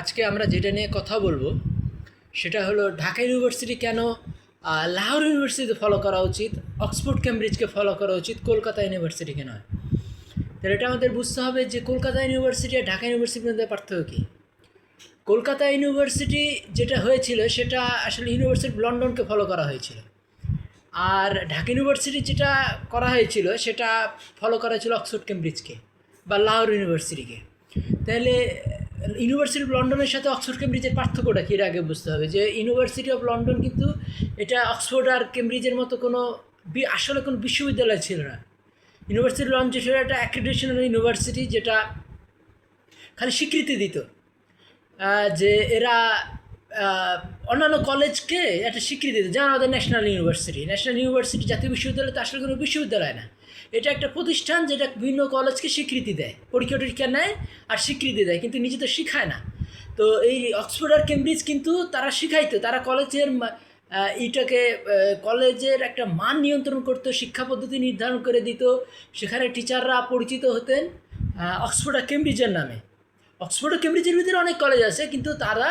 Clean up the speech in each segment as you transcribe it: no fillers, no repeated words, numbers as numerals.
আজকে আমরা যেটা নিয়ে কথা বলবো সেটা হলো ঢাকা ইউনিভার্সিটি কেন লাহোর ইউনিভার্সিটিতে ফলো করা উচিত, অক্সফোর্ড কেমব্রিজকে ফলো করা উচিত, কলকাতা ইউনিভার্সিটিকে নয়। তাহলে এটা আমাদের বুঝতে হবে যে কলকাতা ইউনিভার্সিটি আর ঢাকা ইউনিভার্সিটির মধ্যে পার্থক্য কী। কলকাতা ইউনিভার্সিটি যেটা হয়েছিল সেটা আসলে ইউনিভার্সিটি অফ লন্ডনকে ফলো করা হয়েছিল, আর ঢাকা ইউনিভার্সিটি যেটা করা হয়েছিল সেটা ফলো করা হয়েছিল অক্সফোর্ড কেমব্রিজকে বা লাহোর ইউনিভার্সিটিকে। তাহলে ইউনিভার্সিটি অফ লন্ডনের সাথে অক্সফোর্ড কেমব্রিজের পার্থক্যটা কী, এর আগে বুঝতে হবে যে ইউনিভার্সিটি অফ লন্ডন কিন্তু এটা অক্সফোর্ড আর কেমব্রিজের মতো কোনো আসলে কোনো বিশ্ববিদ্যালয় ছিল না। ইউনিভার্সিটি অফ লন্ডন ছিল একটা অ্যাক্রিডিটেশনাল ইউনিভার্সিটি যেটা খালি স্বীকৃতি দিত যে এরা অন্যান্য কলেজকে একটা স্বীকৃতি দিত, যেমন আমাদের ন্যাশনাল ইউনিভার্সিটি জাতীয় বিশ্ববিদ্যালয় তো আসলে কোনো বিশ্ববিদ্যালয় না, এটা একটা প্রতিষ্ঠান যেটা বিভিন্ন কলেজকে স্বীকৃতি দেয়, পরীক্ষা টরীক্ষা নেয় আর স্বীকৃতি দেয়, কিন্তু নিজে তো শিখায় না। তো এই অক্সফোর্ড আর কেমব্রিজ কিন্তু তারা শিখাইতো, তারা কলেজের এইটাকে কলেজের একটা মান নিয়ন্ত্রণ করতো, শিক্ষা পদ্ধতি নির্ধারণ করে দিত, সেখানে টিচাররা পরিচিত হতেন অক্সফোর্ড আর কেমব্রিজের নামে। অক্সফোর্ড ও কেমব্রিজের ভিতরে অনেক কলেজ আছে, কিন্তু তারা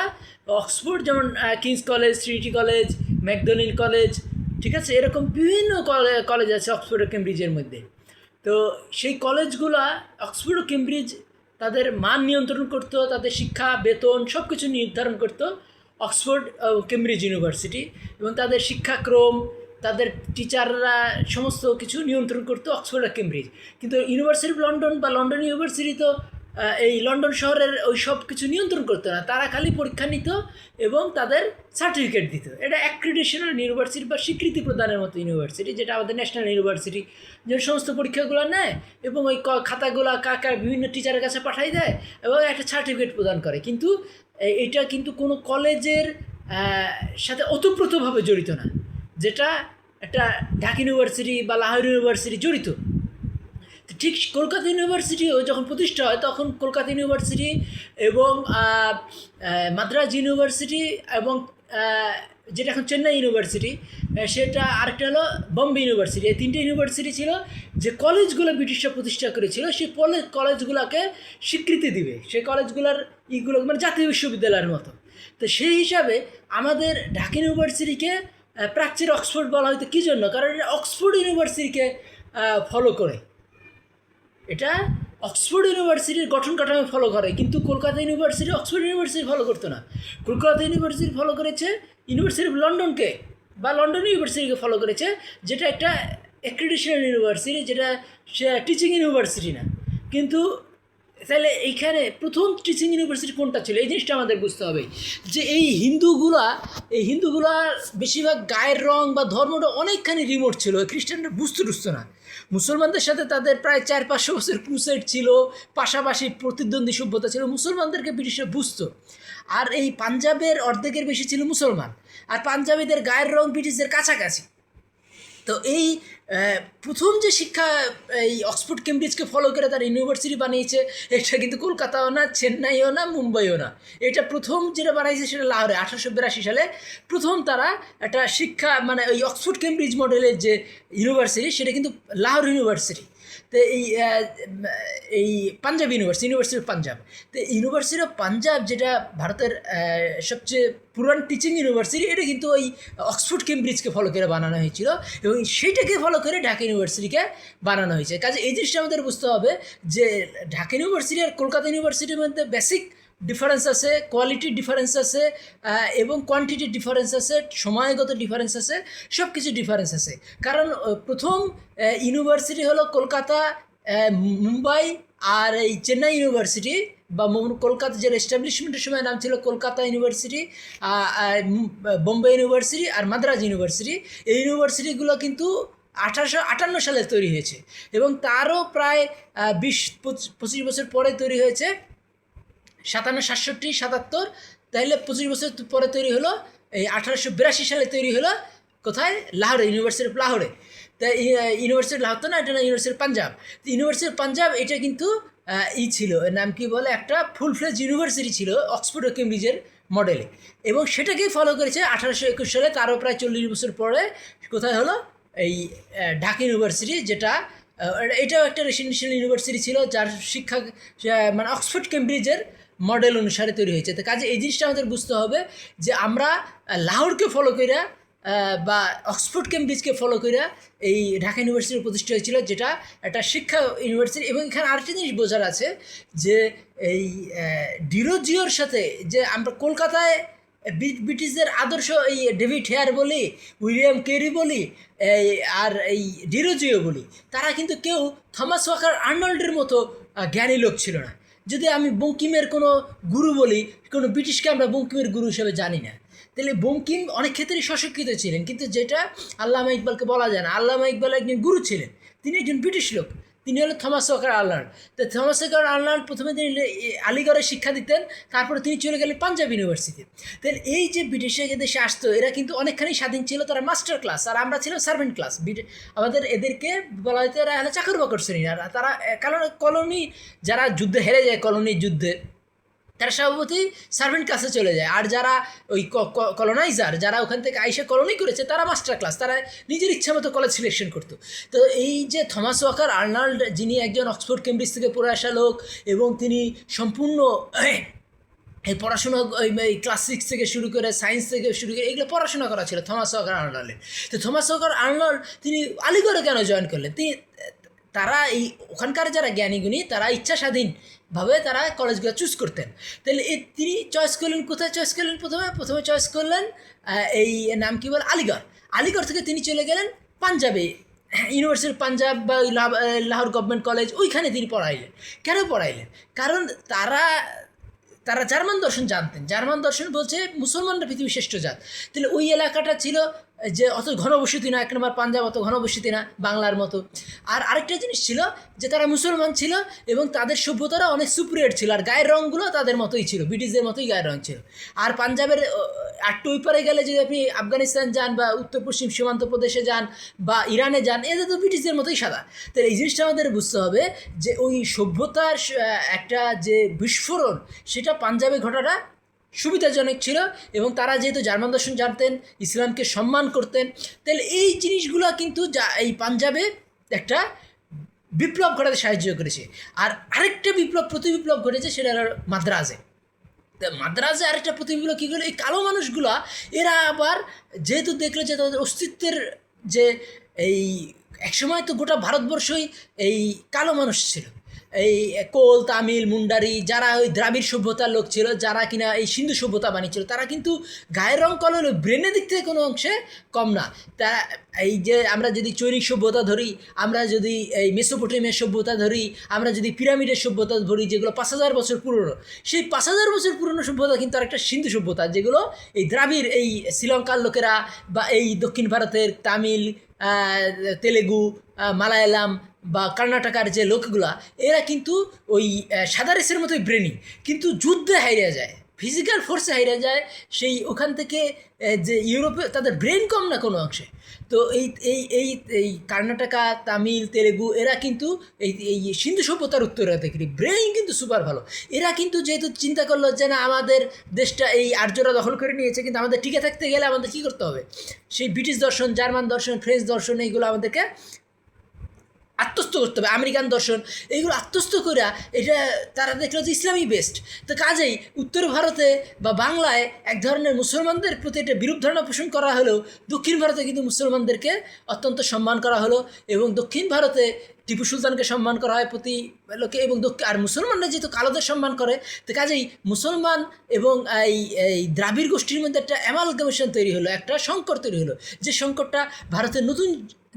অক্সফোর্ড যেমন King's college, Trinity college, McDonald college, ঠিক আছে, এরকম বিভিন্ন কলেজ আছে অক্সফোর্ড ও কেমব্রিজের মধ্যে। তো সেই কলেজগুলা অক্সফোর্ড ও কেমব্রিজ তাদের মান নিয়ন্ত্রণ করতো, তাদের শিক্ষা বেতন সব কিছু নির্ধারণ করতো অক্সফোর্ড ও কেমব্রিজ ইউনিভার্সিটি, এবং তাদের শিক্ষাক্রম, তাদের টিচাররা সমস্ত কিছু নিয়ন্ত্রণ করতো অক্সফোর্ড আর কেমব্রিজ। কিন্তু ইউনিভার্সিটি অফ লন্ডন বা লন্ডন ইউনিভার্সিটি তো এই লন্ডন শহরের ওই সব কিছু নিয়ন্ত্রণ করতো না, তারা খালি পরীক্ষা নিত এবং তাদের সার্টিফিকেট দিত। এটা অ্যাক্রিডিটেশনাল ইউনিভার্সিটি বা স্বীকৃতি প্রদানের মতো ইউনিভার্সিটি, যেটা আমাদের ন্যাশনাল ইউনিভার্সিটি যে সমস্ত পরীক্ষাগুলো নেয় এবং ওই খাতাগুলো কাকা বিভিন্ন টিচারের কাছে পাঠাই দেয় এবং একটা সার্টিফিকেট প্রদান করে। কিন্তু এটা কিন্তু কোনো কলেজের সাথে ওতপ্রোতভাবে জড়িত না, যেটা একটা ঢাকা ইউনিভার্সিটি বা লাহোর ইউনিভার্সিটি জড়িত। ঠিক কলকাতা ইউনিভার্সিটিও যখন প্রতিষ্ঠা হয় তখন কলকাতা ইউনিভার্সিটি এবং মাদ্রাজ ইউনিভার্সিটি এবং যেটা এখন চেন্নাই ইউনিভার্সিটি, সেটা আরেকটা হলো বম্বে ইউনিভার্সিটি, এই তিনটে ইউনিভার্সিটি ছিল যে কলেজগুলো ব্রিটিশরা প্রতিষ্ঠা করেছিল। সেই কলেজগুলোকে স্বীকৃতি দিবে, সেই কলেজগুলোর ইগুলো মানে জাতীয় বিশ্ববিদ্যালয়ের মতো। তো সেই হিসাবে আমাদের ঢাকা ইউনিভার্সিটিকে প্রাচ্যের অক্সফোর্ড বলা হয়তো কী জন্য, কারণ এটা অক্সফোর্ড ইউনিভার্সিটিকে ফলো করে, এটা অক্সফোর্ড ইউনিভার্সিটির গঠন কাঠামো ফলো করে, কিন্তু Kolkata university Oxford university follow করতো না। কলকাতা ইউনিভার্সিটি ফলো করেছে ইউনিভার্সিটি অফ লন্ডনকে বা লন্ডন ইউনিভার্সিটিকে ফলো করেছে, যেটা একটা অ্যাক্রিডিটেশনাল ইউনিভার্সিটি, যেটা সে টিচিং ইউনিভার্সিটি না। কিন্তু তাহলে এইখানে প্রথম টিচিং ইউনিভার্সিটি কোনটা ছিল, এই জিনিসটা আমাদের বুঝতে হবে। যে এই হিন্দুগুলার বেশিরভাগ গায়ের রং বা ধর্মটা অনেকখানি রিমোট ছিল, খ্রিস্টানরা বুঝতো না। মুসলমানদের সাথে তাদের প্রায় 400-500 বছর ক্রুসেড ছিল, পাশাপাশি প্রতিদ্বন্দ্বী সভ্যতা ছিল, মুসলমানদেরকে ব্রিটিশরা বুঝতো। আর এই পাঞ্জাবের অর্ধেকের বেশি ছিল মুসলমান, আর পাঞ্জাবিদের গায়ের রং ব্রিটিশদের কাছাকাছি। তো এই প্রথম যে শিক্ষা এই অক্সফোর্ড কেমব্রিজকে ফলো করে তারা ইউনিভার্সিটি বানিয়েছে, এটা কিন্তু কলকাতাও না, চেন্নাইও না, মুম্বাইও না, এটা প্রথম যেটা বানাইছে সেটা লাহোরে 1882 সালে প্রথম তারা একটা শিক্ষা মানে ওই অক্সফোর্ড কেমব্রিজ মডেলের যে ইউনিভার্সিটি সেটা কিন্তু লাহোর ইউনিভার্সিটি। তো এই পাঞ্জাব ইউনিভার্সিটি অফ পাঞ্জাব, তো ইউনিভার্সিটি অফ পাঞ্জাব যেটা ভারতের সবচেয়ে পুরান টিচিং ইউনিভার্সিটি, এটা কিন্তু ওই অক্সফোর্ড কেমব্রিজকে ফলো করে বানানো হয়েছিল এবং সেইটাকে ফলো করে ঢাকা ইউনিভার্সিটিকে বানানো হয়েছে। কাজে এই জিনিসটা আমাদের বুঝতে হবে যে ঢাকা ইউনিভার্সিটি আর কলকাতা ইউনিভার্সিটির মধ্যে বেসিক ডিফারেন্স আছে, কোয়ালিটির ডিফারেন্স আছে এবং কোয়ান্টিটির ডিফারেন্স আছে, সময়গত ডিফারেন্স আছে, সব কিছু ডিফারেন্স আছে। কারণ প্রথম ইউনিভার্সিটি হলো কলকাতা, মুম্বাই আর এই চেন্নাই ইউনিভার্সিটি বা কলকাতা, যে এস্টাবলিশমেন্টের সময় নাম ছিল কলকাতা ইউনিভার্সিটি, বোম্বে ইউনিভার্সিটি আর মাদ্রাজ ইউনিভার্সিটি। এই ইউনিভার্সিটিগুলো কিন্তু 1858 সালে তৈরি হয়েছে এবং তারও প্রায় 20-25 বছর পরে তৈরি হয়েছে, 57, 67, 77, তাহলে 25 বছর পরে তৈরি হলো এই 1882 সালে তৈরি হলো কোথায়, লাহোরে, ইউনিভার্সিটি অফ লাহোরে। তা ইউনিভার্সিটি লাহোর তো না, এটা না, ইউনিভার্সিটি পাঞ্জাব। তো ইউনিভার্সিটি পাঞ্জাব এটা কিন্তু ছিল, এর নাম কি বলে, একটা ফুল ফ্লেজ ইউনিভার্সিটি ছিল অক্সফোর্ড ও কেমব্রিজের মডেলে, এবং সেটাকেই ফলো করেছে 1821 সালে, তারও প্রায় 40 বছর পরে কোথায় হলো এই ঢাকা ইউনিভার্সিটি, যেটা এটাও একটা রেসিডেন্সিয়াল ইউনিভার্সিটি ছিল, যার শিক্ষা মানে অক্সফোর্ড কেমব্রিজের মডেল অনুসারে তৈরি হয়েছে। তো কাজে এই জিনিসটা আমাদের বুঝতে হবে যে আমরা লাহোরকে ফলো কইরা বা অক্সফোর্ড কেমব্রিজকে ফলো কইরা এই ঢাকা ইউনিভার্সিটি প্রতিষ্ঠা হয়েছিল, যেটা একটা শিক্ষা ইউনিভার্সিটি। এবং এখানে আরেকটা জিনিস বোঝার আছে যে এই ডিরোজিওর সাথে যে আমরা কলকাতায় ব্রিটিশদের আদর্শ এই ডেভিড হেয়ার বলি, উইলিয়াম কেরি বলি, এই আর এই ডিরোজিও বলি, তারা কিন্তু কেউ থমাস ওয়াকার আর্নল্ডের মতো জ্ঞানী লোক ছিল না। যদি আমি বঙ্কিমের কোনো গুরু বলি, কোনো ব্রিটিশকে আমরা বঙ্কিমের গুরু হিসেবে জানি না। তাহলে বঙ্কিম অনেক ক্ষেত্রেই সশিক্ষিত ছিলেন, কিন্তু যেটা আল্লামা ইকবালকে বলা যায় না। আল্লামা ইকবাল একজন গুরু ছিলেন, তিনি একজন ব্রিটিশ লোক, তিনি হলেন থমাস ওয়াকার আর্নল্ড। তো থমাস ওয়াকার আর্নল্ড প্রথমে তিনি আলিগড়ে শিক্ষা দিতেন, তারপরে তিনি চলে গেলেন পাঞ্জাব ইউনিভার্সিটি। তাহলে এই যে ব্রিটিশের দেশে আসতো, এরা কিন্তু অনেকখানি স্বাধীন ছিল, তারা মাস্টার ক্লাস, আর আমরা ছিলাম সার্ভেন্ট ক্লাস। আমাদের এদেরকে বলা হয়তো এরা হলো চাকর বাকর শ্রেণী। আর তারা কারণ কলোনি যারা যুদ্ধে হেরে যায়, কলোনির যুদ্ধে, তারা স্বভাবতই সার্ভেন্ট ক্লাসে চলে যায়। আর যারা ওই কলোনাইজার, যারা ওখান থেকে আইসে কলোনি করেছে, তারা মাস্টার ক্লাস, তারা নিজের ইচ্ছা মতো কলেজ সিলেকশন করতো। তো এই যে থমাস ওয়াকার আর্নল্ড, যিনি একজন অক্সফোর্ড কেমব্রিজ থেকে পড়ে আসা লোক, এবং তিনি সম্পূর্ণ এই পড়াশোনা এই ক্লাস 6 থেকে শুরু করে, সায়েন্স থেকে শুরু করে, এগুলো পড়াশোনা করা ছিল থমাস ওয়াকার আর্নল্ডের। তো থমাস ওয়াকার আর্নল্ড তিনি আলিগড়ে কেন জয়েন করলেন? তারা এই ওখানকার যারা জ্ঞানীগুণী, তারা ইচ্ছা স্বাধীনভাবে তারা কলেজগুলো চুজ করতেন। তাহলে তিনি চয়েস করলেন, কোথায় চয়েস করলেন? প্রথমে চয়েস করলেন এই নাম কী বলে, আলিগড়। আলিগড় থেকে তিনি চলে গেলেন পাঞ্জাবে, ইউনিভার্সিটি পাঞ্জাব বা লাহোর গভর্নমেন্ট কলেজ, ওইখানে তিনি পড়াইলেন। কেন পড়াইলেন? কারণ তারা জার্মান দর্শন জানতেন। জার্মান দর্শন বলছে মুসলমানরা পৃথিবীর শ্রেষ্ঠ জাত। তাহলে ওই এলাকাটা ছিল যে অত ঘনবসতি না, 1 নম্বর পাঞ্জাব অত ঘনবসতি না বাংলার মতো। আর আরেকটা জিনিস ছিল যে তারা মুসলমান ছিল, এবং তাদের সভ্যতারা অনেক সুপিরিয়র ছিল, আর গায়ের রঙগুলো তাদের মতোই ছিল, ব্রিটিশদের মতোই গায়ের রঙ ছিল। আর পাঞ্জাবের একটু ওই পারে গেলে যদি আপনি আফগানিস্তান যান, বা উত্তর পশ্চিম সীমান্ত প্রদেশে যান, বা ইরানে যান, এদের তো ব্রিটিশদের মতোই সাদা। তাহলে এই জিনিসটা আমাদের বুঝতে হবে যে ওই সভ্যতার একটা যে বিস্ফোরণ, সেটা পাঞ্জাবে ঘটাটা সুবিধাজনক ছিল। এবং তারা যেহেতু জার্মান দর্শন জানতেন, ইসলামকে সম্মান করতেন, তাহলে এই জিনিসগুলো কিন্তু এই পাঞ্জাবে একটা বিপ্লব ঘটাতে সাহায্য করেছে। আর আরেকটা প্রতিবিপ্লব ঘটেছে, সেটা হলো মাদ্রাজে। তা মাদ্রাজে আরেকটা প্রতিবিপ্লব কী করলো, এই কালো মানুষগুলা, এরা আবার যেহেতু দেখলো যে তাদের অস্তিত্বের যে এই একসময় তো গোটা ভারতবর্ষই এই কালো মানুষ ছিল, এই কোল, তামিল, মুন্ডারি, যারা ওই দ্রাবিড় সভ্যতার লোক ছিল, যারা কিনা এই সিন্ধু সভ্যতা বানিয়েছিল, তারা কিন্তু গায়ের রং কালো হলো, ব্রেনের দিক থেকে কোনো অংশে কম না। তারা এই যে আমরা যদি চৈনিক সভ্যতা ধরি, আমরা যদি এই মেসোপটেমিয়ার সভ্যতা ধরি, আমরা যদি পিরামিডের সভ্যতা ধরি, যেগুলো 5000 বছর পুরনো, সেই 5000 বছর পুরনো সভ্যতা কিন্তু আরেকটা সিন্ধু সভ্যতা, যেগুলো এই দ্রাবিড়, এই শ্রীলঙ্কার লোকেরা, বা এই দক্ষিণ ভারতের তামিল, তেলেগু, মালায়ালাম বা কর্ণাটকার যে লোকগুলা, এরা কিন্তু ওই সাদা রেসের মতোই ব্রেনি, কিন্তু যুদ্ধে হারিয়ে যায়, ফিজিক্যাল ফোর্সে হারিয়ে যায়। সেই ওখান থেকে যে ইউরোপে তাদের ব্রেন কম না কোনো অংশে। তো এই এই এই এই কর্ণাটকা, তামিল, তেলেগু, এরা কিন্তু এই সিন্ধু সভ্যতার উত্তরাধিকারী, ব্রেইন কিন্তু সুপার ভালো। এরা কিন্তু যেহেতু চিন্তা করলো যে না, আমাদের দেশটা এই আর্যরা দখল করে নিয়েছে, কিন্তু আমাদের টিকে থাকতে গেলে আমাদের কী করতে হবে, সেই ব্রিটিশ দর্শন, জার্মান দর্শন, ফ্রেঞ্চ দর্শন, এইগুলো আমাদেরকে আত্মস্থ করতে হবে, আমেরিকান দর্শন, এইগুলো আত্মস্থ করে এটা তারা দেখলো যে ইসলামই বেস্ট। তো কাজেই উত্তর ভারতে বা বাংলায় এক ধরনের মুসলমানদের প্রতি একটা বিরূপ ধারণা পোষণ করা হলেও, দক্ষিণ ভারতে কিন্তু মুসলমানদেরকে অত্যন্ত সম্মান করা হলো। এবং দক্ষিণ ভারতে টিপু সুলতানকে সম্মান করা হয় প্রতি লোকে, এবং আর মুসলমানরা যেহেতু কালোদের সম্মান করে, তো কাজেই মুসলমান এবং এই দ্রাবিড় গোষ্ঠীর মধ্যে একটা অ্যামালগামেশন তৈরি হলো, একটা সংকর তৈরি হলো, যে সংকটটা ভারতের নতুন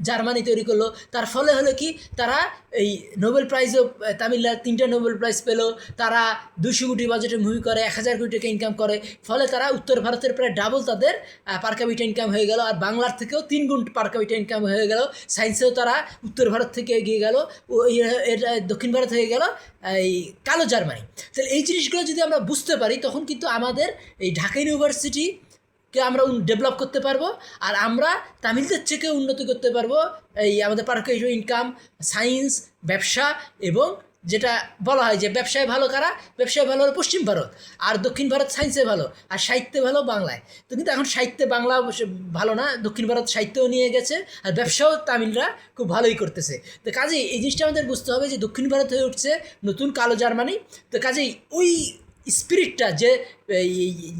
জার্মানি তৈরি করলো। তার ফলে হলো কি, তারা এই নোবেল প্রাইজও, তামিলরা 3টা নোবেল প্রাইজ পেলো, তারা 200 কোটি বাজেটে মুভি করে 1000 কোটি টাকা ইনকাম করে, ফলে তারা উত্তর ভারতের প্রায় ডাবল তাদের পার ক্যাপিটা ইনকাম হয়ে গেল, আর বাংলার থেকেও 3 গুণ পার ক্যাপিটা ইনকাম হয়ে গেল। সায়েন্সেও তারা উত্তর ভারত থেকে এগিয়ে গেল, এটা দক্ষিণ ভারত হয়ে গেল এই কালো জার্মানি। তাহলে এই জিনিসগুলো যদি আমরা বুঝতে পারি, তখন কিন্তু আমাদের এই ঢাকা ইউনিভার্সিটিকে আমরা ডেভেলপ করতে পারবো, আর আমরা তামিলদের থেকেও উন্নতি করতে পারবো এই আমাদের পার ক্যাপিটা ইনকাম, সায়েন্স, ব্যবসা, এবং যেটা বলা হয় যে ব্যবসায় ভালো কারা, ব্যবসায় ভালো হলো পশ্চিম ভারত, আর দক্ষিণ ভারত সায়েন্সে ভালো, আর সাহিত্যে ভালো বাংলায়। তো কিন্তু এখন সাহিত্যে বাংলা ভালো না, দক্ষিণ ভারত সাহিত্যও নিয়ে গেছে, আর ব্যবসাও তামিলরা খুব ভালোই করতেছে। তো কাজেই এই জিনিসটা আমাদের বুঝতে হবে যে দক্ষিণ ভারত হয়ে উঠছে নতুন কালো জার্মানি। তো কাজেই ওই স্পিরিটটা যে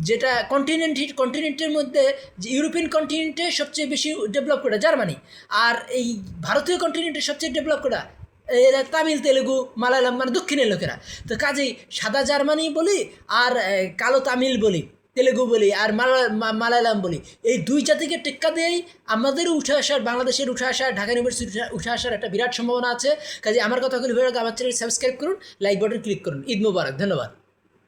যেটা কন্টিনেন্টের মধ্যে যে ইউরোপিয়ান কন্টিনেন্টে সবচেয়ে বেশি ডেভেলপ করা জার্মানি, আর এই ভারতীয় কন্টিনেন্টে সবচেয়ে ডেভেলপ করা এরা তামিল, তেলেগু, মালায়ালাম, মানে দক্ষিণের লোকেরা। তো কাজেই সাদা জার্মানি বলি আর কালো তামিল বলি, তেলেগু বলি আর মালায়ালাম বলি, এই দুই জাতিকে টেক্কা দিয়েই আমাদেরও উঠে আসার, বাংলাদেশের উঠে আসার, ঢাকা ইউনিভার্সিটি উঠে আসার একটা বিরাট সম্ভাবনা আছে। কাজে আমার কথাগুলি ভালো লাগে, আমার চ্যানেল সাবস্ক্রাইব করুন, লাইক বাটন ক্লিক করুন। ঈদ মোবারক, ধন্যবাদ।